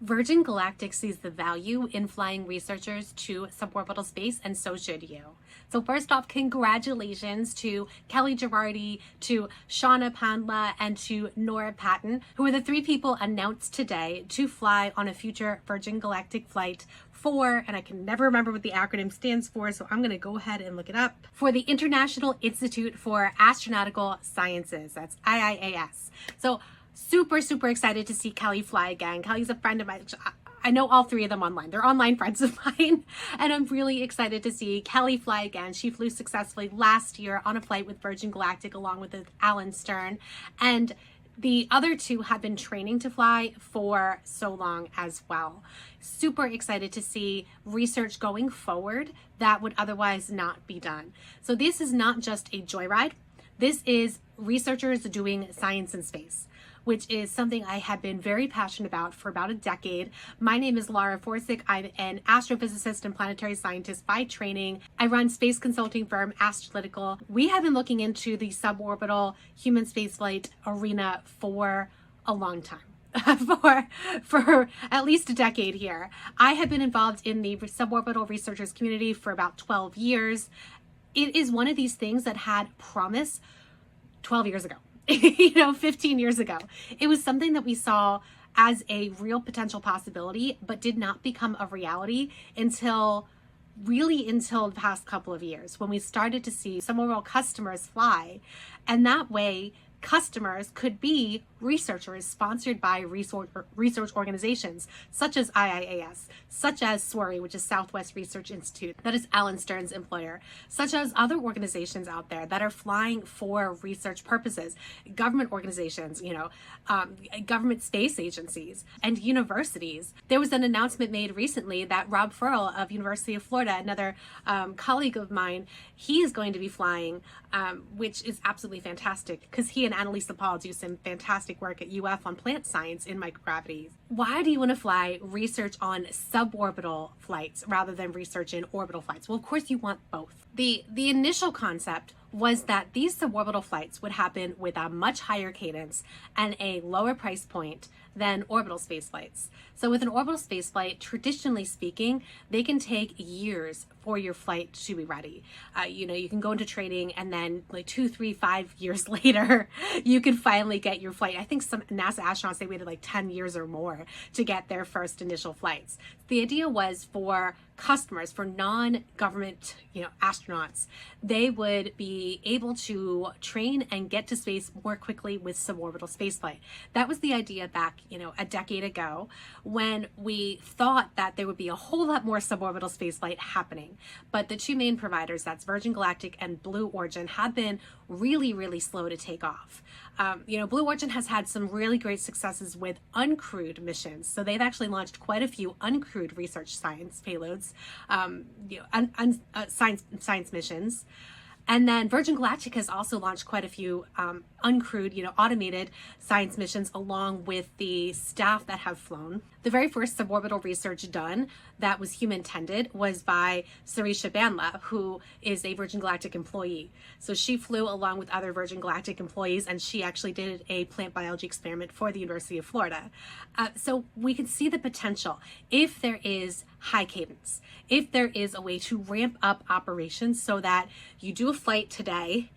Virgin Galactic sees the value in flying researchers to suborbital space, and so should you. So first off, congratulations to Kellie, to Shawna, and to Norah, who are the three people announced today to fly on a future Virgin Galactic flight for, and I can never remember what the acronym stands for, so I'm going to go ahead and look it up, for the International Institute for Astronautical Sciences. That's IIAS. So super excited to see Kellie fly again. Kellie's a friend of mine. I know all three of them online. They're online friends of mine. And I'm really excited to see Kellie fly again. She flew successfully last year on a flight with Virgin Galactic along with Alan Stern. And the other two have been training to fly for so long as well. Super excited to see research going forward that would otherwise not be done. So this is not just a joyride. This is researchers doing science in space, which is something I have been very passionate about for about a decade. My name is Laura Forsick. I'm an astrophysicist and planetary scientist by training. I run space consulting firm Astralytical. We have been looking into the suborbital human spaceflight arena for a long time. for at least a decade here. I have been involved in the suborbital researchers community for about 12 years. It is one of these things that had promise 12 years ago. 15 years ago. It was something that we saw as a real potential possibility, but did not become a reality until the past couple of years, when we started to see some of our customers fly. And that way, customers could be researchers sponsored by research organizations such as IIAS, such as SWRI, which is Southwest Research Institute, that is Alan Stern's employer, such as other organizations out there that are flying for research purposes, government organizations, government space agencies, and universities. There was an announcement made recently that Rob Furl of University of Florida, another colleague of mine, he is going to be flying, which is absolutely fantastic because he and Annalisa Paul do some fantastic work at UF on plant science in microgravity. Why do you want to fly research on suborbital flights rather than research in orbital flights? Well, of course you want both. The initial concept was that these suborbital flights would happen with a much higher cadence and a lower price point than orbital space flights. So with an orbital space flight, traditionally speaking, they can take years for your flight to be ready. You can go into training and then like 2, 3, 5 years later, you can finally get your flight. I think some NASA astronauts, they waited like 10 years or more to get their first initial flights. The idea was for customers, for non-government, astronauts, they would be able to train and get to space more quickly with suborbital spaceflight. That was the idea back, a decade ago, when we thought that there would be a whole lot more suborbital spaceflight happening. But the two main providers, that's Virgin Galactic and Blue Origin, have been really slow to take off. Blue Origin has had some really great successes with uncrewed missions. So they've actually launched quite a few uncrewed research science payloads, science missions. And then Virgin Galactic has also launched quite a few uncrewed, automated science missions along with the staff that have flown. The very first suborbital research done that was human-tended was by Sarisha Bandla, who is a Virgin Galactic employee. So she flew along with other Virgin Galactic employees, and she actually did a plant biology experiment for the University of Florida. So we can see the potential if there is high cadence, if there is a way to ramp up operations so that you do a flight today,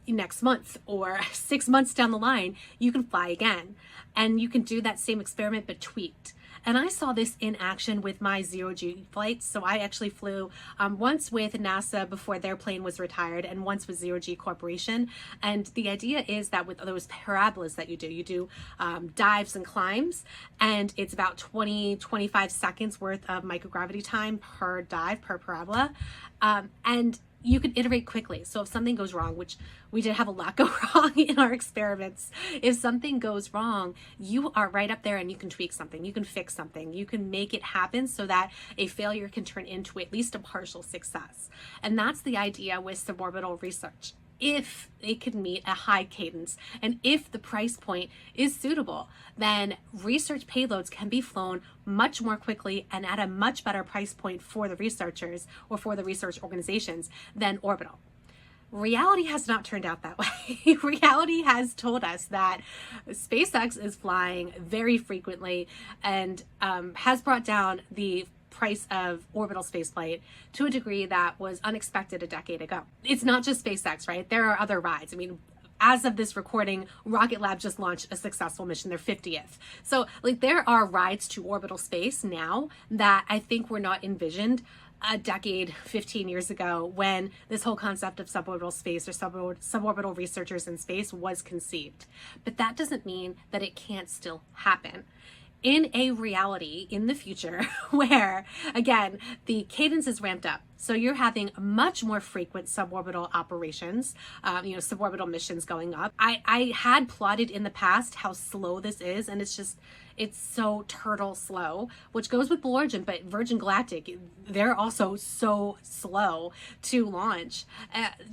next month or 6 months down the line, you can fly again. And you can do that same experiment but tweaked. And I saw this in action with my zero-G flights. So I actually flew once with NASA before their plane was retired and once with Zero-G Corporation. And the idea is that with those parabolas that you do dives and climbs, and it's about 20-25 seconds worth of microgravity time per dive, per parabola. And you can iterate quickly. So if something goes wrong, which we did have a lot go wrong in our experiments, if something goes wrong, you are right up there and you can tweak something, you can fix something, you can make it happen so that a failure can turn into at least a partial success. And that's the idea with suborbital research. If it can meet a high cadence and if the price point is suitable, then research payloads can be flown much more quickly and at a much better price point for the researchers or for the research organizations than orbital. reality has not turned out that way. Reality has told us that SpaceX is flying very frequently and has brought down the price of orbital spaceflight to a degree that was unexpected a decade ago. It's not just SpaceX, right? There are other rides. I mean, as of this recording, Rocket Lab just launched a successful mission, their 50th. So like there are rides to orbital space now that I think were not envisioned a decade, 15 years ago, when this whole concept of suborbital space or suborbital researchers in space was conceived. But that doesn't mean that it can't still happen. In a reality in the future where, again, the cadence is ramped up. So you're having much more frequent suborbital operations, suborbital missions going up. I had plotted in the past how slow this is, and it's so turtle slow, which goes with Blue Origin, but Virgin Galactic, they're also so slow to launch,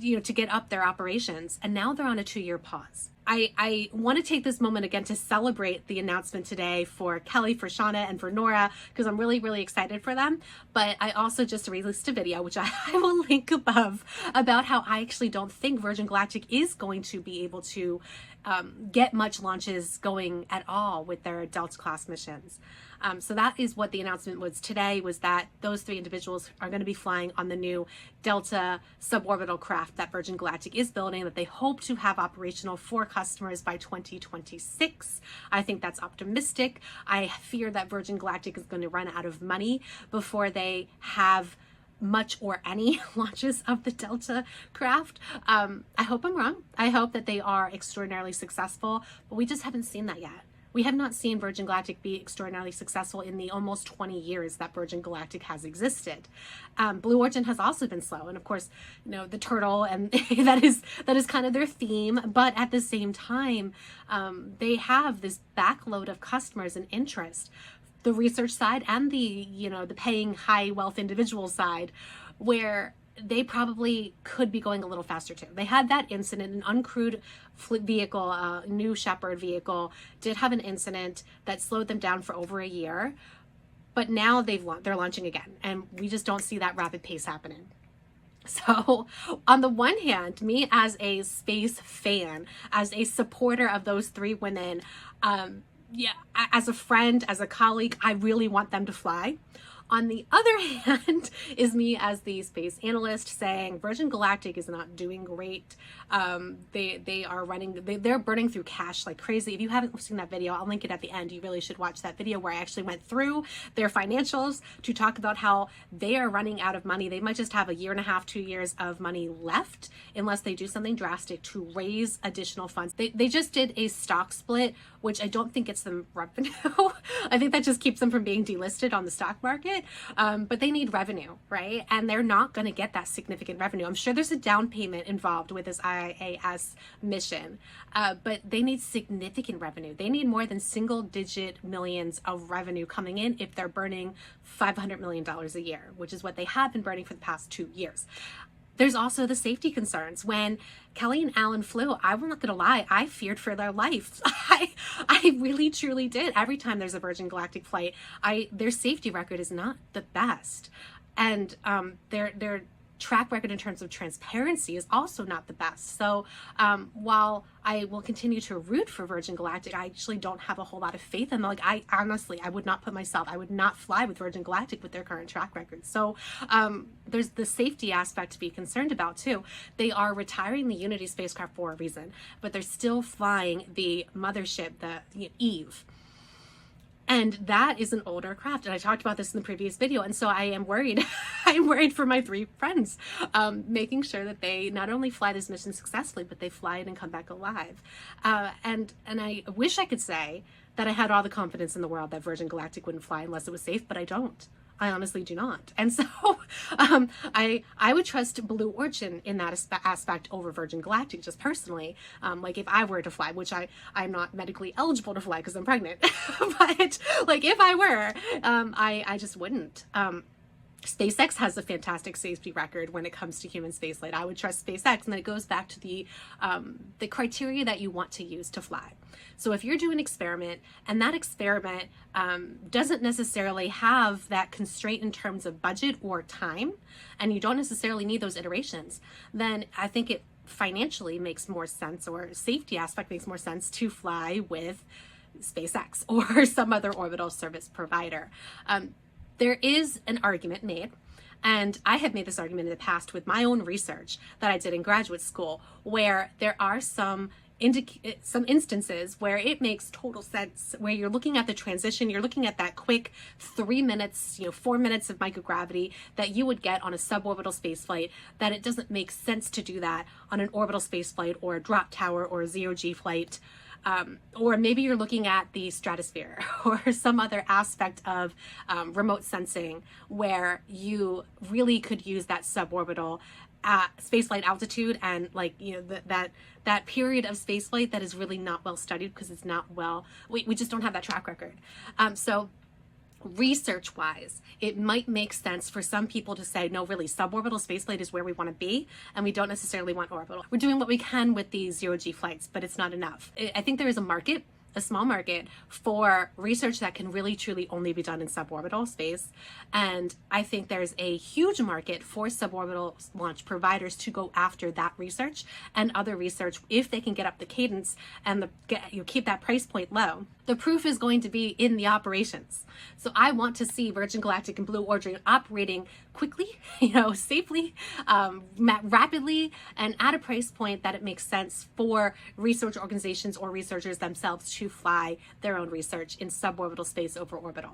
to get up their operations. And now they're on a 2-year pause. I want to take this moment again to celebrate the announcement today for Kellie, for Shawna, and for Norah, because I'm really, really excited for them. But I also just released a video, which I will link above, about how I actually don't think Virgin Galactic is going to be able to get much launches going at all with their Delta class missions. So that is what the announcement was today, was that those 3 individuals are going to be flying on the new Delta suborbital craft that Virgin Galactic is building, that they hope to have operational for customers by 2026. I think that's optimistic. I fear that Virgin Galactic is going to run out of money before they have much or any launches of the Delta craft. I hope I'm wrong. I hope that they are extraordinarily successful, but we just haven't seen that yet. We have not seen Virgin Galactic be extraordinarily successful in the almost 20 years that Virgin Galactic has existed. Blue Origin has also been slow, and of course, the turtle, and that is kind of their theme. But at the same time, they have this backload of customers and interest, the research side and the paying high wealth individual side, where they probably could be going a little faster too. They had that incident, an uncrewed vehicle, New Shepard vehicle, did have an incident that slowed them down for over a year, but now they're launching again, and we just don't see that rapid pace happening. So on the one hand, me as a space fan, as a supporter of those 3 women, as a friend, as a colleague, I really want them to fly. On the other hand is me as the space analyst saying Virgin Galactic is not doing great. They're burning through cash like crazy. If you haven't seen that video, I'll link it at the end. You really should watch that video where I actually went through their financials to talk about how they are running out of money. They might just have 1.5 years, 2 years of money left unless they do something drastic to raise additional funds. They just did a stock split, which I don't think gets them revenue. I think that just keeps them from being delisted on the stock market. But they need revenue, right? And they're not going to get that significant revenue. I'm sure there's a down payment involved with this IAS mission, but they need significant revenue. They need more than single-digit millions of revenue coming in if they're burning $500 million a year, which is what they have been burning for the past 2 years. There's also the safety concerns. When Kellie and Alan flew, I'm not going to lie, I feared for their life. I really, truly did. Every time there's a Virgin Galactic flight, their safety record is not the best. And their track record in terms of transparency is also not the best. So while I will continue to root for Virgin Galactic, I actually don't have a whole lot of faith in them. Like, I would not fly with Virgin Galactic with their current track record. So there's the safety aspect to be concerned about too. They are retiring the Unity spacecraft for a reason, but they're still flying the mothership, the Eve. And that is an older craft. And I talked about this in the previous video. And so I am worried. I'm worried for my 3 friends, making sure that they not only fly this mission successfully, but they fly it and come back alive. And I wish I could say that I had all the confidence in the world that Virgin Galactic wouldn't fly unless it was safe, but I don't. I honestly do not. And so I would trust Blue Origin in that aspect over Virgin Galactic, just personally. Like if I were to fly, which I'm not medically eligible to fly because I'm pregnant, but like if I were, I just wouldn't. SpaceX has a fantastic safety record when it comes to human spaceflight. I would trust SpaceX, and then it goes back to the criteria that you want to use to fly. So if you're doing an experiment and that experiment doesn't necessarily have that constraint in terms of budget or time, and you don't necessarily need those iterations, then I think it financially makes more sense, or safety aspect makes more sense, to fly with SpaceX or some other orbital service provider. There is an argument made, and I have made this argument in the past with my own research that I did in graduate school, where there are some instances where it makes total sense, where you're looking at the transition, you're looking at that quick 3 minutes, 4 minutes of microgravity that you would get on a suborbital spaceflight, that it doesn't make sense to do that on an orbital spaceflight or a drop tower or a zero-G flight. Or maybe you're looking at the stratosphere or some other aspect of remote sensing where you really could use that suborbital spaceflight altitude, and that period of spaceflight that is really not well studied because it's not we just don't have that track record. So research wise, it might make sense for some people to say, no, really, suborbital spaceflight is where we want to be, and we don't necessarily want orbital. We're doing what we can with these zero-G flights, but it's not enough. I think there is a small market for research that can really truly only be done in suborbital space. And I think there's a huge market for suborbital launch providers to go after that research and other research if they can get up the cadence and keep that price point low. The proof is going to be in the operations. So I want to see Virgin Galactic and Blue Origin operating quickly, safely, rapidly, and at a price point that it makes sense for research organizations or researchers themselves to fly their own research in suborbital space over orbital.